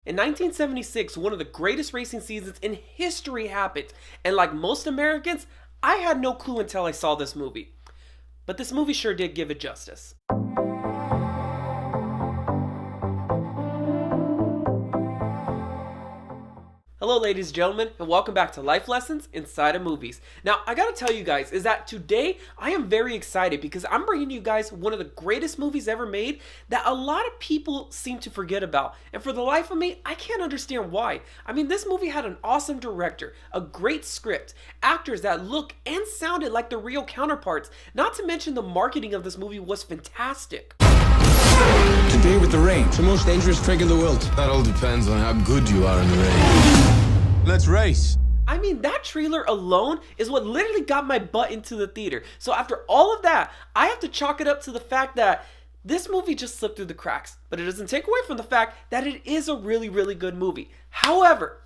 In 1976, one of the greatest racing seasons in history happened, and like most Americans, I had no clue until I saw this movie. But this movie sure did give it justice. Hello ladies and gentlemen, and welcome back to Life Lessons Inside of Movies. Now, I gotta tell you guys, is that today I am very excited because I'm bringing you guys one of the greatest movies ever made that a lot of people seem to forget about. And for the life of me, I can't understand why. I mean, this movie had an awesome director, a great script, actors that look and sounded like the real counterparts, not to mention the marketing of this movie was fantastic. Today with the rain, it's the most dangerous trick in the world. That all depends on how good you are in the rain. Let's race. I mean, that trailer alone is what literally got my butt into the theater. So after all of that, I have to chalk it up to the fact that this movie just slipped through the cracks. But it doesn't take away from the fact that it is a really, really good movie. However,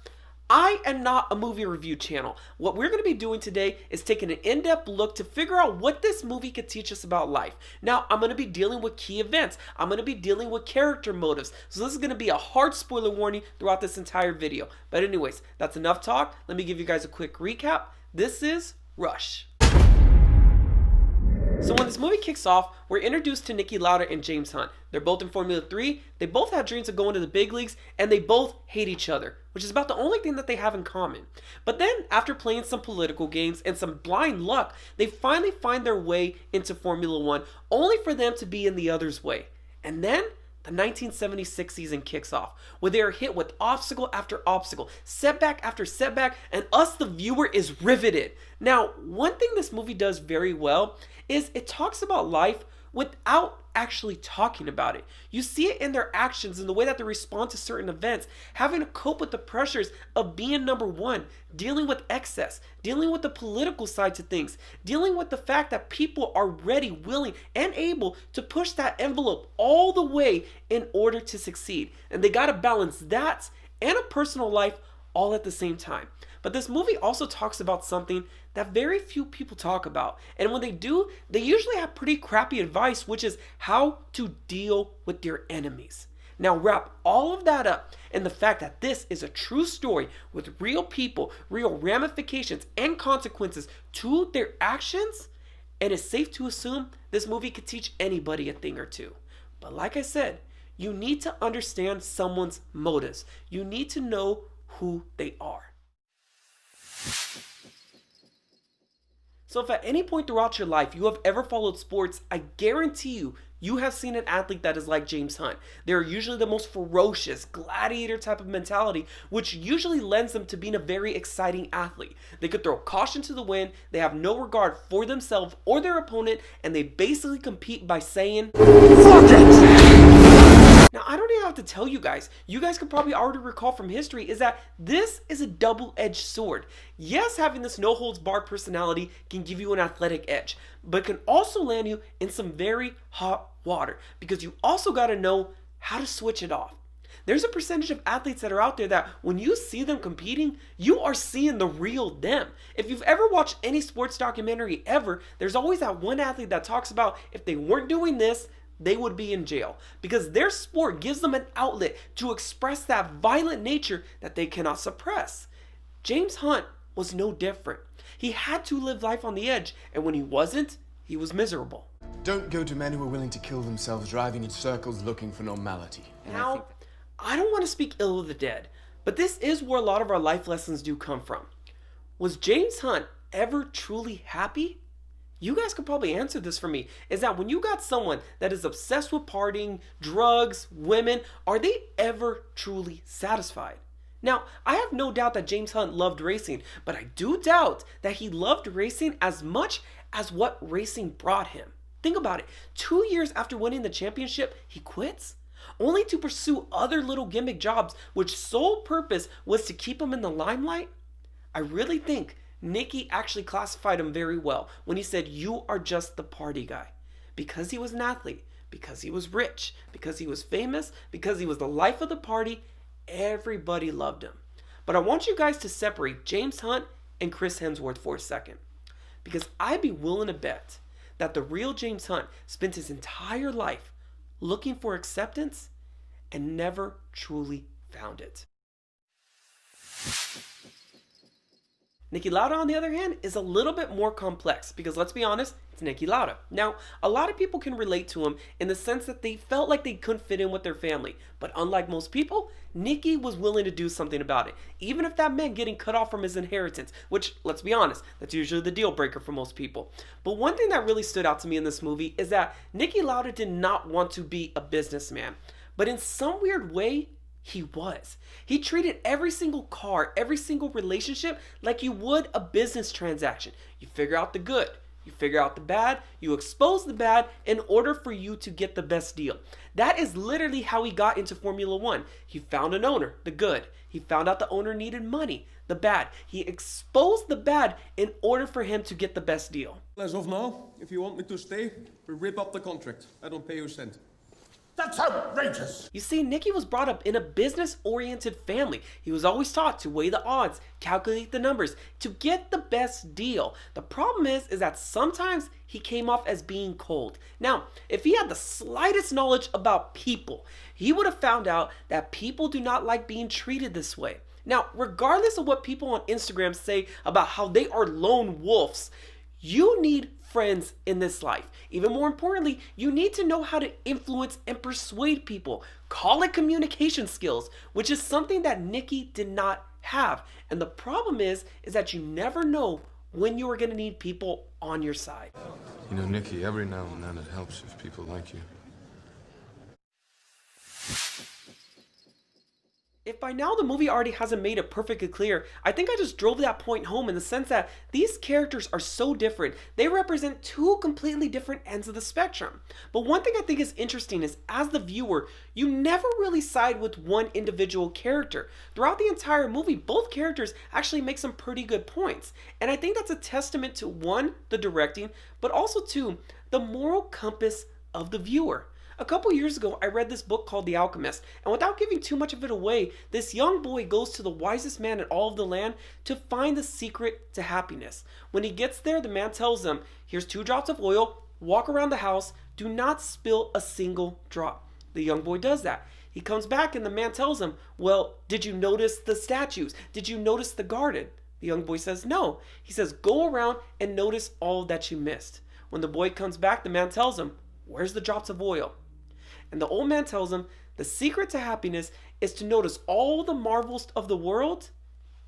I am not a movie review channel. What we're going to be doing today is taking an in-depth look to figure out what this movie could teach us about life. Now, I'm going to be dealing with key events. I'm going to be dealing with character motives. So this is going to be a hard spoiler warning throughout this entire video. But anyways, that's enough talk. Let me give you guys a quick recap. This is Rush. So when this movie kicks off, we're introduced to Niki Lauda and James Hunt. They're both in Formula 3, they both have dreams of going to the big leagues, and they both hate each other, which is about the only thing that they have in common. But then, after playing some political games and some blind luck, they finally find their way into Formula 1, only for them to be in the other's way. And then, the 1976 season kicks off, where they are hit with obstacle after obstacle, setback after setback, and us, the viewer, is riveted. Now, one thing this movie does very well is it talks about life without actually talking about it. You see it in their actions, in the way that they respond to certain events, having to cope with the pressures of being number one, dealing with excess, dealing with the political side to things, dealing with the fact that people are ready, willing, and able to push that envelope all the way in order to succeed. And they got to balance that and a personal life all at the same time. But this movie also talks about something that very few people talk about. And when they do, they usually have pretty crappy advice, which is how to deal with your enemies. Now wrap all of that up in the fact that this is a true story with real people, real ramifications and consequences to their actions, and it's safe to assume this movie could teach anybody a thing or two. But like I said, you need to understand someone's motives. You need to know who they are. So if at any point throughout your life you have ever followed sports, I guarantee you have seen an athlete that is like James Hunt. They're usually the most ferocious, gladiator type of mentality, which usually lends them to being a very exciting athlete. They could throw caution to the wind, they have no regard for themselves or their opponent, and they basically compete by saying, "Fuck it!" Now, I don't even have to tell you guys can probably already recall from history, is that this is a double-edged sword. Yes, having this no-holds-barred personality can give you an athletic edge, but can also land you in some very hot water, because you also got to know how to switch it off. There's a percentage of athletes that are out there that when you see them competing, you are seeing the real them. If you've ever watched any sports documentary ever, there's always that one athlete that talks about if they weren't doing this, they would be in jail, because their sport gives them an outlet to express that violent nature that they cannot suppress. James Hunt was no different. He had to live life on the edge, and when he wasn't, he was miserable. Don't go to men who are willing to kill themselves driving in circles looking for normality. Now, I don't want to speak ill of the dead, but this is where a lot of our life lessons do come from. Was James Hunt ever truly happy? You guys could probably answer this for me. Is that when you got someone that is obsessed with partying, drugs, women, are they ever truly satisfied? Now, I have no doubt that James Hunt loved racing, but I do doubt that he loved racing as much as what racing brought him. Think about it. 2 years after winning the championship, he quits, only to pursue other little gimmick jobs, which sole purpose was to keep him in the limelight. I really think Nikki actually classified him very well when he said, "You are just the party guy." Because he was an athlete, because he was rich, because he was famous, because he was the life of the party, everybody loved him. But I want you guys to separate James Hunt and Chris Hemsworth for a second, because I'd be willing to bet that the real James Hunt spent his entire life looking for acceptance and never truly found it. Nikki Lauda, on the other hand, is a little bit more complex because, let's be honest, it's Niki Lauda. Now, a lot of people can relate to him in the sense that they felt like they couldn't fit in with their family. But unlike most people, Niki was willing to do something about it, even if that meant getting cut off from his inheritance, which, let's be honest, that's usually the deal breaker for most people. But one thing that really stood out to me in this movie is that Niki Lauda did not want to be a businessman. But in some weird way, he was. He treated every single car, every single relationship like you would a business transaction. You figure out the good, you figure out the bad, you expose the bad in order for you to get the best deal. That is literally how he got into Formula One. He found an owner, the good. He found out the owner needed money, the bad. He exposed the bad in order for him to get the best deal. As of now, if you want me to stay, we rip up the contract. I don't pay you a cent. That's outrageous! You see, Niki was brought up in a business-oriented family. He was always taught to weigh the odds, calculate the numbers, to get the best deal. The problem is that sometimes he came off as being cold. Now, if he had the slightest knowledge about people, he would have found out that people do not like being treated this way. Now, regardless of what people on Instagram say about how they are lone wolves, you need friends in this life. Even more importantly, you need to know how to influence and persuade people. Call it communication skills, which is something that Niki did not have. And the problem is that you never know when you are going to need people on your side. You know, Nikki, every now and then it helps if people like you. If by now the movie already hasn't made it perfectly clear, I think I just drove that point home in the sense that these characters are so different. They represent two completely different ends of the spectrum. But one thing I think is interesting is, as the viewer, you never really side with one individual character. Throughout the entire movie, both characters actually make some pretty good points. And I think that's a testament to, one, the directing, but also two, the moral compass of the viewer. A couple years ago, I read this book called The Alchemist, and without giving too much of it away, this young boy goes to the wisest man in all of the land to find the secret to happiness. When he gets there, the man tells him, here's 2 drops of oil, walk around the house, do not spill a single drop. The young boy does that. He comes back and the man tells him, well, did you notice the statues? Did you notice the garden? The young boy says, no. He says, go around and notice all that you missed. When the boy comes back, the man tells him, where's the drops of oil? And the old man tells him the secret to happiness is to notice all the marvels of the world,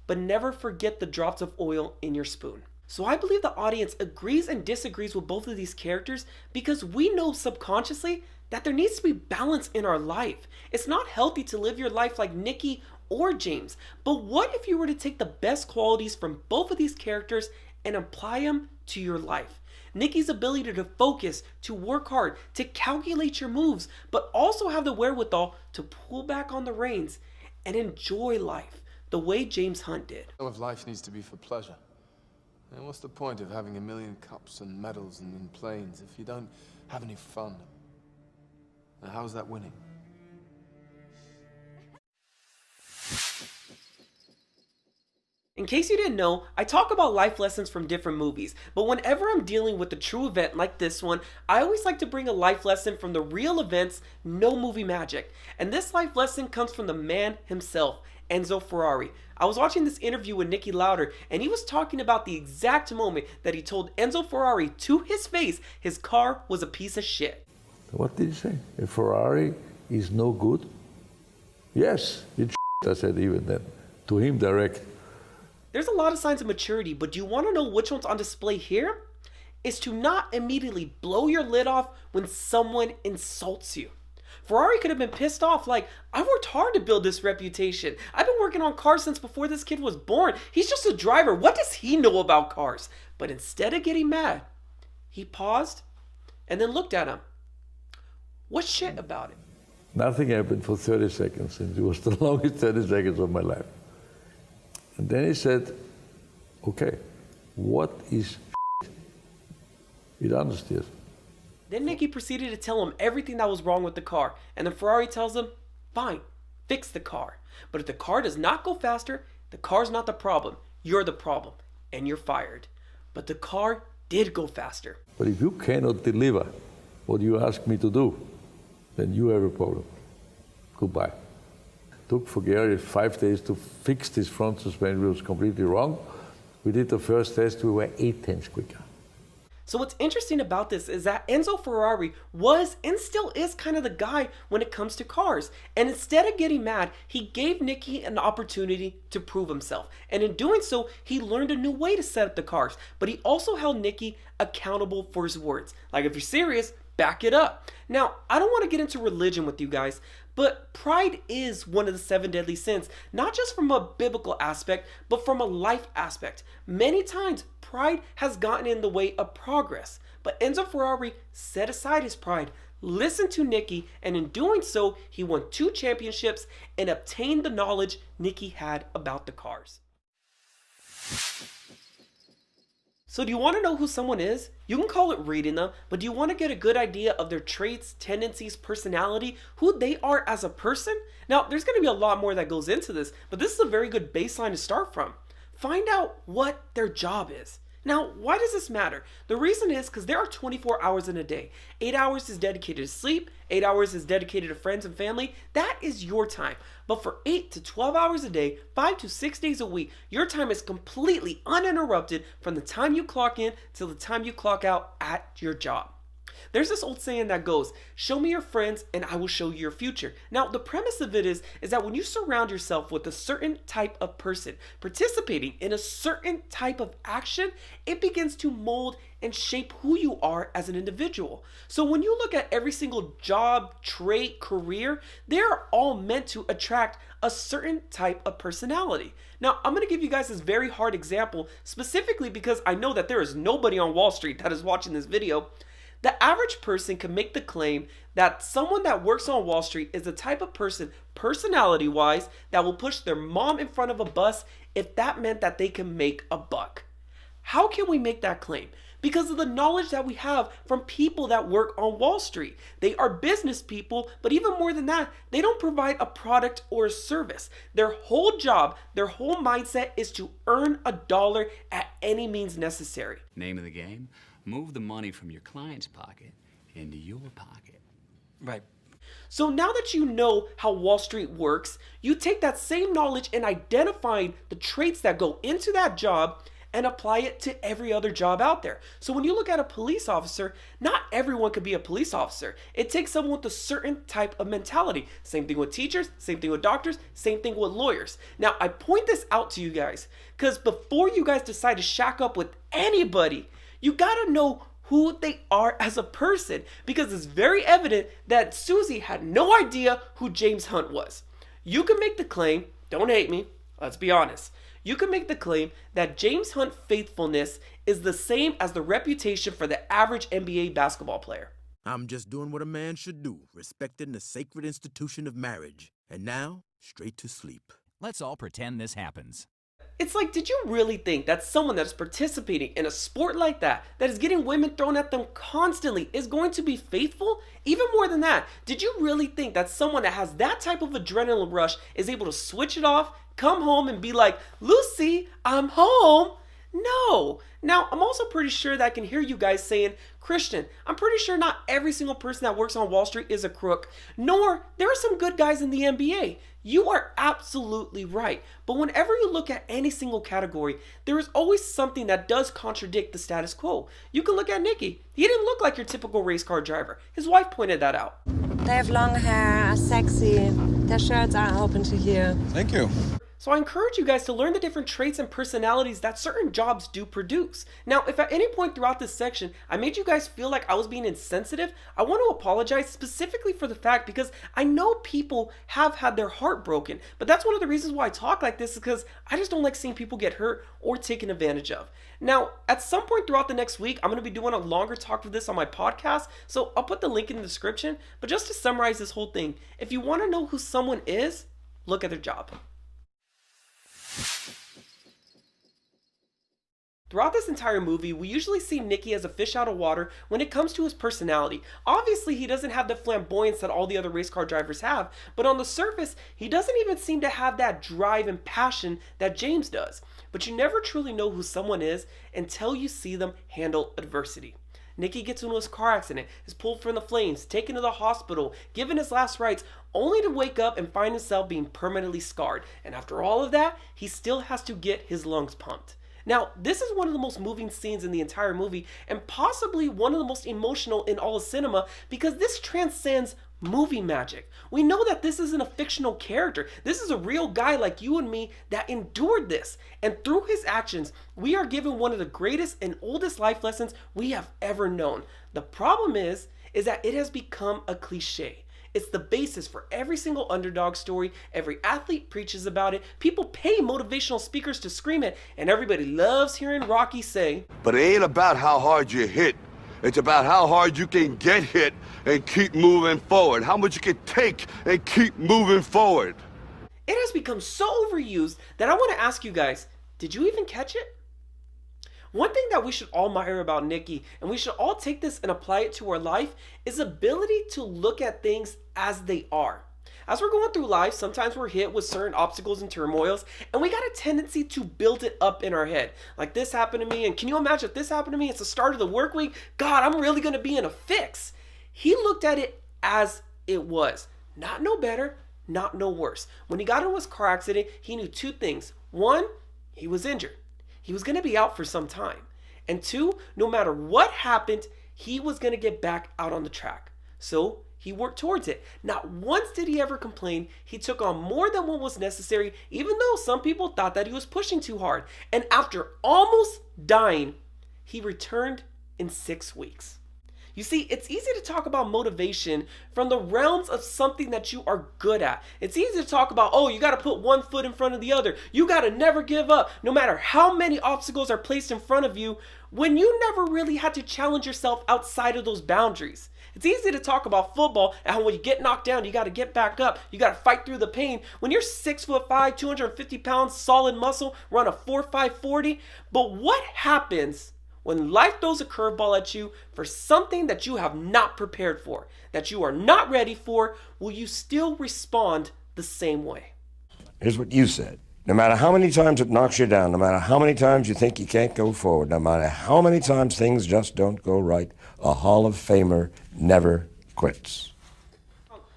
but never forget the drops of oil in your spoon. So I believe the audience agrees and disagrees with both of these characters because we know subconsciously that there needs to be balance in our life. It's not healthy to live your life like Niki or James, but what if you were to take the best qualities from both of these characters and apply them to your life? Niki's ability to focus, to work hard, to calculate your moves, but also have the wherewithal to pull back on the reins and enjoy life the way James Hunt did. If life needs to be for pleasure, then what's the point of having 1,000,000 cups and medals and planes if you don't have any fun? Now, how's that winning? In case you didn't know, I talk about life lessons from different movies, but whenever I'm dealing with a true event like this one, I always like to bring a life lesson from the real events, no movie magic. And this life lesson comes from the man himself, Enzo Ferrari. I was watching this interview with Niki Lauda, and he was talking about the exact moment that he told Enzo Ferrari to his face his car was a piece of shit. What did he say? A Ferrari is no good? Yes, it's shit, I said even then, to him direct. There's a lot of signs of maturity, but do you want to know which one's on display here? Is to not immediately blow your lid off when someone insults you. Ferrari could have been pissed off like, I worked hard to build this reputation. I've been working on cars since before this kid was born. He's just a driver. What does he know about cars? But instead of getting mad, he paused and then looked at him. What's shit about it? Nothing happened for 30 seconds, and it was the longest 30 seconds of my life. And then he said, okay, what is shit? It understood. Then Niki proceeded to tell him everything that was wrong with the car. And then Ferrari tells him, fine, fix the car. But if the car does not go faster, the car's not the problem. You're the problem. And you're fired. But the car did go faster. But if you cannot deliver what you ask me to do, then you have a problem. Goodbye. Took for Gary 5 days to fix this front suspension. It was completely wrong. We did the first test, we were 8 tenths quicker. So what's interesting about this is that Enzo Ferrari was and still is kind of the guy when it comes to cars. And instead of getting mad, he gave Niki an opportunity to prove himself. And in doing so, he learned a new way to set up the cars. But he also held Niki accountable for his words. Like, if you're serious, back it up. Now, I don't want to get into religion with you guys, but pride is one of the 7 deadly sins, not just from a biblical aspect, but from a life aspect. Many times, pride has gotten in the way of progress. But Enzo Ferrari set aside his pride, listened to Niki, and in doing so, he won 2 championships and obtained the knowledge Niki had about the cars. So do you want to know who someone is? You can call it reading them, but do you want to get a good idea of their traits, tendencies, personality, who they are as a person? Now, there's going to be a lot more that goes into this, but this is a very good baseline to start from. Find out what their job is. Now, why does this matter? The reason is because there are 24 hours in a day. 8 hours is dedicated to sleep, 8 hours is dedicated to friends and family. That is your time. But for 8 to 12 hours a day, 5 to 6 days a week, your time is completely uninterrupted from the time you clock in till the time you clock out at your job. There's this old saying that goes, show me your friends and I will show you your future. Now, the premise of it is that when you surround yourself with a certain type of person participating in a certain type of action, it begins to mold and shape who you are as an individual. So when you look at every single job, trait, career, they're all meant to attract a certain type of personality. Now, I'm going to give you guys this very hard example specifically because I know that there is nobody on Wall Street that is watching this video. The average person can make the claim that someone that works on Wall Street is the type of person, personality-wise, that will push their mom in front of a bus if that meant that they can make a buck. How can we make that claim? Because of the knowledge that we have from people that work on Wall Street. They are business people, but even more than that, they don't provide a product or a service. Their whole job, their whole mindset is to earn a dollar at any means necessary. Name of the game? Move the money from your client's pocket into your pocket. Right. So now that you know how Wall Street works, you take that same knowledge and identifying the traits that go into that job and apply it to every other job out there. So when you look at a police officer, not everyone could be a police officer. It takes someone with a certain type of mentality. Same thing with teachers, same thing with doctors, same thing with lawyers. Now, I point this out to you guys because before you guys decide to shack up with anybody, you gotta know who they are as a person, because it's very evident that Susie had no idea who James Hunt was. You can make the claim, don't hate me, let's be honest. You can make the claim that James Hunt faithfulness is the same as the reputation for the average NBA basketball player. I'm just doing what a man should do, respecting the sacred institution of marriage. And now, straight to sleep. Let's all pretend this happens. It's like, did you really think that someone that is participating in a sport like that is getting women thrown at them constantly, is going to be faithful? Even more than that, did you really think that someone that has that type of adrenaline rush is able to switch it off, come home and be like, Lucy, I'm home? No. Now, I'm also pretty sure that I can hear you guys saying, Christian, I'm pretty sure not every single person that works on Wall Street is a crook, nor there are some good guys in the NBA. You are absolutely right. But whenever you look at any single category, there is always something that does contradict the status quo. You can look at Niki. He didn't look like your typical race car driver. His wife pointed that out. They have long hair, are sexy. Their shirts are open to here. Thank you. So I encourage you guys to learn the different traits and personalities that certain jobs do produce. Now, if at any point throughout this section I made you guys feel like I was being insensitive, I want to apologize specifically for the fact because I know people have had their heart broken. But that's one of the reasons why I talk like this, is because I just don't like seeing people get hurt or taken advantage of. Now, at some point throughout the next week, I'm going to be doing a longer talk of this on my podcast, so I'll put the link in the description. But just to summarize this whole thing, if you want to know who someone is, look at their job. Throughout this entire movie, we usually see Niki as a fish out of water when it comes to his personality. Obviously, he doesn't have the flamboyance that all the other race car drivers have, but on the surface, he doesn't even seem to have that drive and passion that James does. But you never truly know who someone is until you see them handle adversity. Nikki gets into his car accident, is pulled from the flames, taken to the hospital, given his last rites, only to wake up and find himself being permanently scarred. And after all of that, he still has to get his lungs pumped. Now, this is one of the most moving scenes in the entire movie, and possibly one of the most emotional in all of cinema, because this transcends movie magic. We know that this isn't a fictional character. This is a real guy like you and me that endured this. And through his actions, we are given one of the greatest and oldest life lessons we have ever known. The problem is that it has become a cliche. It's the basis for every single underdog story. Every athlete preaches about it. People pay motivational speakers to scream it, and everybody loves hearing Rocky say, "But it ain't about how hard you hit. It's about how hard you can get hit and keep moving forward. How much you can take and keep moving forward." It has become so overused that I want to ask you guys, did you even catch it? One thing that we should all admire about Nikki, and we should all take this and apply it to our life, is ability to look at things as they are. As we're going through life, sometimes we're hit with certain obstacles and turmoils, and we got a tendency to build it up in our head. Like, this happened to me, and can you imagine if this happened to me? It's the start of the work week. God, I'm really going to be in a fix. He looked at it as it was. Not no better, not no worse. When he got into his car accident, he knew two things. One, he was injured. He was going to be out for some time. And two, no matter what happened, he was going to get back out on the track. So he worked towards it. Not once did he ever complain. He took on more than what was necessary, even though some people thought that he was pushing too hard. And after almost dying, he returned in 6 weeks. You see, it's easy to talk about motivation from the realms of something that you are good at. It's easy to talk about, oh, you got to put one foot in front of the other. You got to never give up, no matter how many obstacles are placed in front of you, when you never really had to challenge yourself outside of those boundaries. It's easy to talk about football and how when you get knocked down, you got to get back up. You got to fight through the pain. When you're 6'5", 250 pounds, solid muscle, run a 4.5 40. But what happens when life throws a curveball at you for something that you have not prepared for, that you are not ready for? Will you still respond the same way? Here's what you said. No matter how many times it knocks you down, no matter how many times you think you can't go forward, no matter how many times things just don't go right, a Hall of Famer never quits.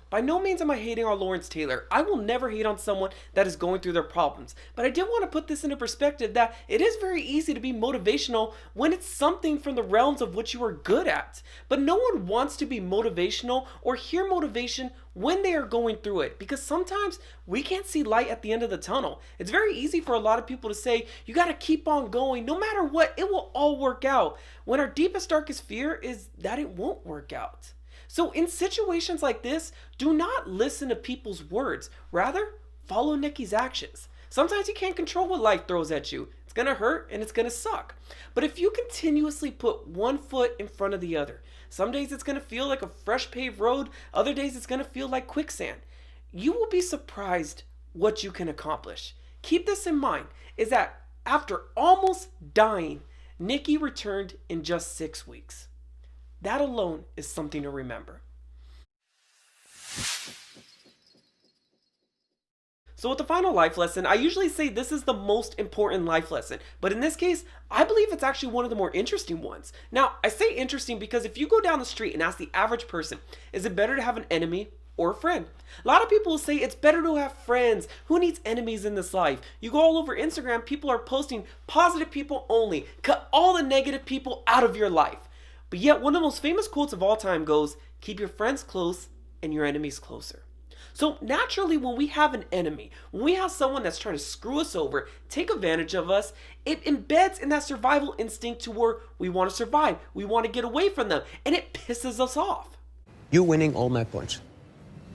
By no means am I hating on Lawrence Taylor. I will never hate on someone that is going through their problems. But I did want to put this into perspective that it is very easy to be motivational when it's something from the realms of what you are good at. But no one wants to be motivational or hear motivation when they are going through it, because sometimes we can't see light at the end of the tunnel. It's very easy for a lot of people to say, you got to keep on going. No matter what, it will all work out. When our deepest, darkest fear is that it won't work out. So in situations like this, do not listen to people's words. Rather, follow Nikki's actions. Sometimes you can't control what life throws at you. It's going to hurt and it's going to suck. But if you continuously put one foot in front of the other, some days it's going to feel like a fresh paved road. Other days it's going to feel like quicksand. You will be surprised what you can accomplish. Keep this in mind, is that after almost dying, Nikki returned in just 6 weeks. That alone is something to remember. So with the final life lesson, I usually say this is the most important life lesson, but in this case, I believe it's actually one of the more interesting ones. Now, I say interesting because if you go down the street and ask the average person, is it better to have an enemy or a friend? A lot of people will say it's better to have friends. Who needs enemies in this life? You go all over Instagram, people are posting positive people only. Cut all the negative people out of your life. But yet, one of the most famous quotes of all time goes, keep your friends close and your enemies closer. So naturally, when we have an enemy, when we have someone that's trying to screw us over, take advantage of us, it embeds in that survival instinct to where we want to survive. We want to get away from them, and it pisses us off. You're winning all my points.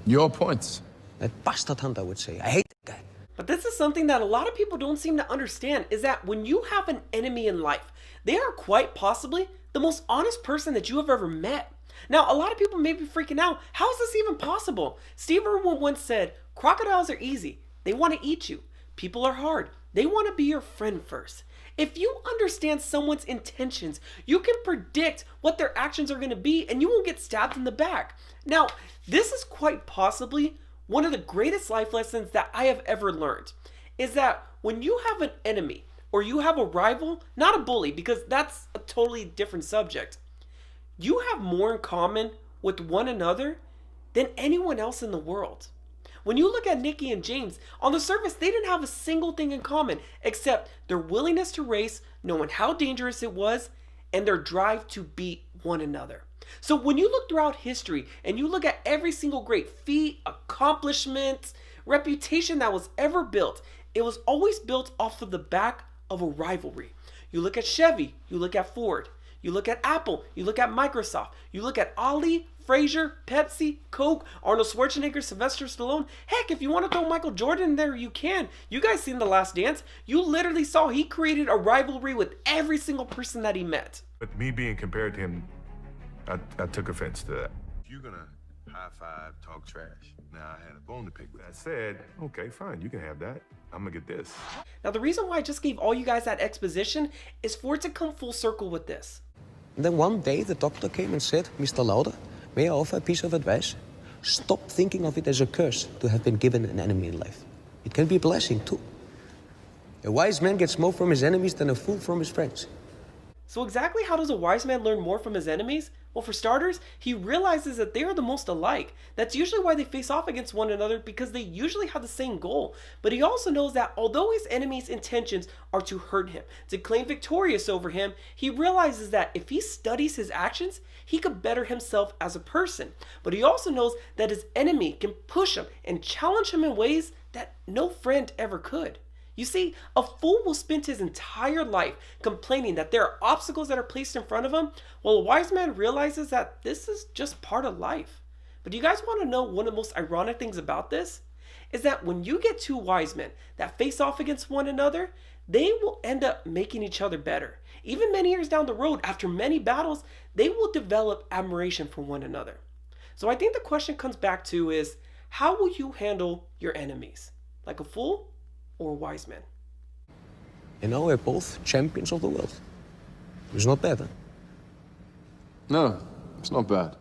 Your points? That bastard Hunter would say. I hate that guy. But this is something that a lot of people don't seem to understand, is that when you have an enemy in life, they are quite possibly the most honest person that you have ever met. Now, a lot of people may be freaking out. How is this even possible? Steve Irwin once said, crocodiles are easy. They want to eat you. People are hard. They want to be your friend first. If you understand someone's intentions, you can predict what their actions are going to be, and you won't get stabbed in the back. Now, this is quite possibly one of the greatest life lessons that I have ever learned, is that when you have an enemy or you have a rival, not a bully, because that's a totally different subject, you have more in common with one another than anyone else in the world. When you look at Nikki and James, on the surface, they didn't have a single thing in common except their willingness to race, knowing how dangerous it was, and their drive to beat one another. So when you look throughout history and you look at every single great feat, accomplishment, reputation that was ever built, it was always built off of the back of a rivalry. You look at Chevy, you look at Ford, you look at Apple, you look at Microsoft, you look at Ali, Frazier, Pepsi, Coke, Arnold Schwarzenegger, Sylvester Stallone. Heck, if you want to throw Michael Jordan in there, you can. You guys seen The Last Dance? You literally saw he created a rivalry with every single person that he met. But me being compared to him, I took offense to that. You're gonna high five, talk trash. Now I had a bone to pick with. I said, okay, fine, you can have that. I'm gonna get this. Now the reason why I just gave all you guys that exposition is for it to come full circle with this. And then one day the doctor came and said, Mr. Lauda, may I offer a piece of advice? Stop thinking of it as a curse to have been given an enemy in life. It can be a blessing too. A wise man gets more from his enemies than a fool from his friends. So exactly how does a wise man learn more from his enemies? Well, for starters, he realizes that they are the most alike. That's usually why they face off against one another, because they usually have the same goal. But he also knows that although his enemy's intentions are to hurt him, to claim victorious over him, he realizes that if he studies his actions, he could better himself as a person. But he also knows that his enemy can push him and challenge him in ways that no friend ever could. You see, a fool will spend his entire life complaining that there are obstacles that are placed in front of him, while a wise man realizes that this is just part of life. But do you guys want to know one of the most ironic things about this? Is that when you get two wise men that face off against one another, they will end up making each other better. Even many years down the road, after many battles, they will develop admiration for one another. So I think the question comes back to is, how will you handle your enemies? Like a fool? Or a wise man? And now we're both champions of the world. It's not bad, huh? No, it's not bad.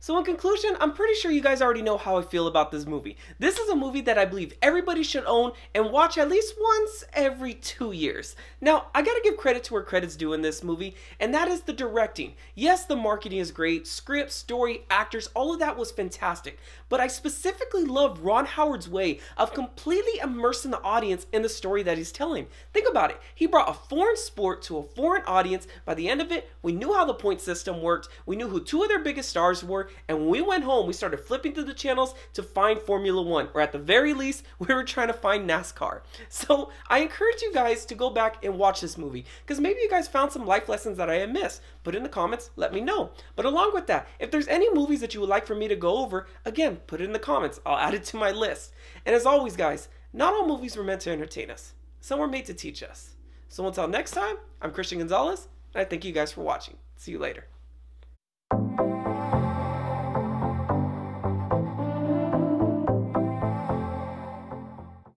So in conclusion, I'm pretty sure you guys already know how I feel about this movie. This is a movie that I believe everybody should own and watch at least once every 2 years. Now, I gotta give credit to where credit's due in this movie, and that is the directing. Yes, the marketing is great, script, story, actors, all of that was fantastic. But I specifically love Ron Howard's way of completely immersing the audience in the story that he's telling. Think about it. He brought a foreign sport to a foreign audience. By the end of it, we knew how the point system worked. We knew who two of their biggest stars were. And when we went home, we started flipping through the channels to find Formula One, or at the very least, we were trying to find NASCAR. So I encourage you guys to go back and watch this movie, because maybe you guys found some life lessons that I have missed. Put in the comments, let me know. But along with that, if there's any movies that you would like for me to go over, again, put it in the comments. I'll add it to my list. And as always, guys, not all movies were meant to entertain us. Some were made to teach us. So until next time, I'm Christian Gonzalez, and I thank you guys for watching. See you later.